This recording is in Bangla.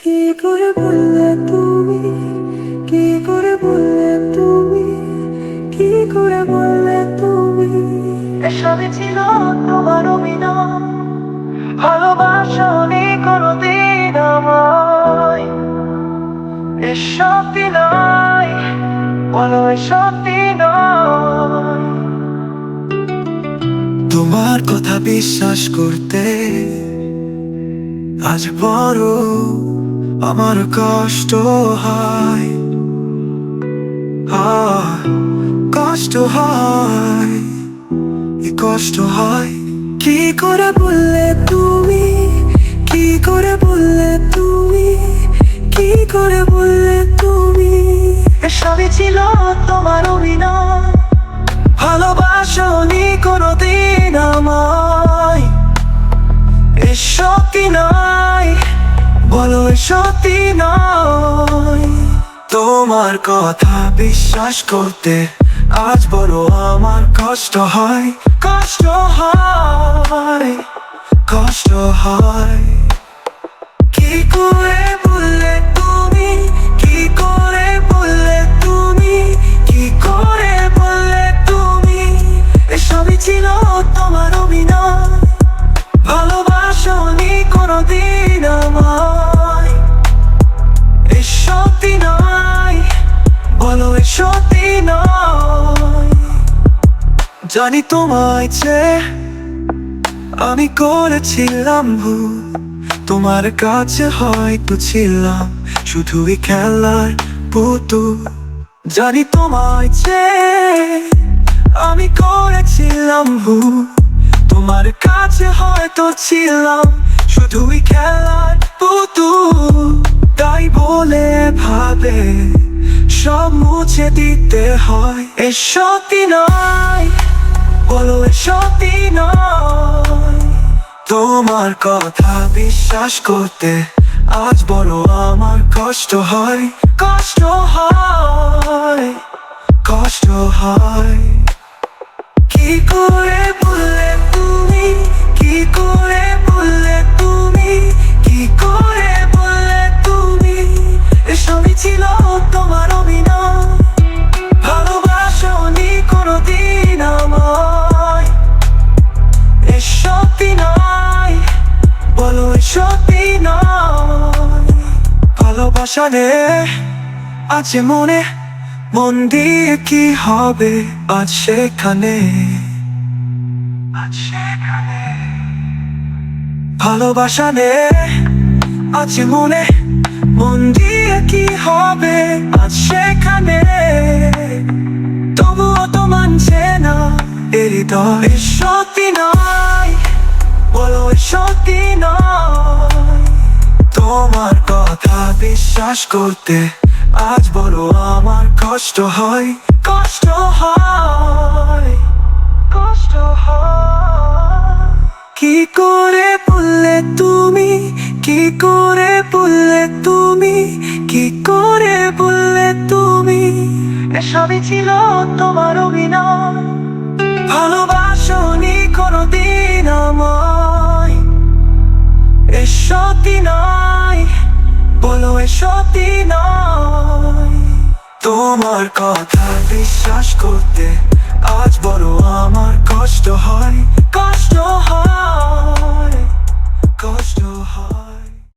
কি করে বললে তুমি, কি করে বললে তুমি, কি করে বললে তুমি এসবই ছিল তোমার অভিনয়? ভালোবাসনি কোনোদিন আমায়। এসব নয়, বলো এসব নয়। তোমার কথা বিশ্বাস করতে আজ বড় আমার কষ্ট হয়, কষ্ট হয়, কষ্ট হয়। কি করে বললে তুমি, কি করে বললে তুমি, কি করে বললে তুমি এসবই ছিল তোমার অভিনয়? ভালোবাসনি কোনোদিন আমায়। এসব কি নয়, বলো এসব কি নয়। তোমার কথা বিশ্বাস করতে আজ বড় আমার কষ্ট হয়, কষ্ট হয়, কষ্ট হয়। কি করে বললে তুমি, কি করে বললে তুমি, কি করে বললে তুমি এসবই ছিল তোমার অভিনয়? ভালোবাসনি কোনোদিন আমায়। এসব নয়, বলো এসব নয়। জানি তোমায় চেয়ে আমি করেছিলাম ভুল, তোমার কাছে হয়তো ছিলাম শুধুই খেলার পুতুল। জানি তোমায় চেয়ে আমি করেছিলাম ভুল, তোমার কাছে হয়তো ছিলাম শুধুই খেলার পুতুল। তাই বলে ভাবে সব মুছে দিতে হয়। এসব নয়, বলো এসব নয়। তোমার কথা বিশ্বাস করতে আজ বড় আমার কষ্ট হয়, কষ্ট হয়, কষ্ট হয়। কি করে বললে তুমি, কি করে বললে তুমি, কি করে বললে তুমি এসবই ছিল তোমার অভিনয়? ভালোবাসনি কোনোদিন আমায়। এসব নয়, বলো এসব নয়। ভালোবাসা নে আছে মনে, মন দিয়ে কি হবে আজ সেখানে, আজ সেখানে। ভালোবাসা নে আছে মনে, মন দিয়ে কি হবে আজ সেখানে। তবুও তো মানছে না এ হৃদয়। এসব নয়, বলো এসব নয়। তোমার কথা বিশ্বাস করতে আজ বড় আমার কষ্ট হয়, কষ্ট হয়, কষ্ট হয়। কি করে বললে তুমি, কি করে বললে তুমি, কি করে বললে তুমি এসবই ছিল তোমার অভিনয়? ভালোবাসনি কোনোদিন আমায়। এসব নয়, বলো এসব নয়। তোমার কথা বিশ্বাস করতে আজ বড় আমার কষ্ট হয়, কষ্ট হয়, কষ্ট হয়।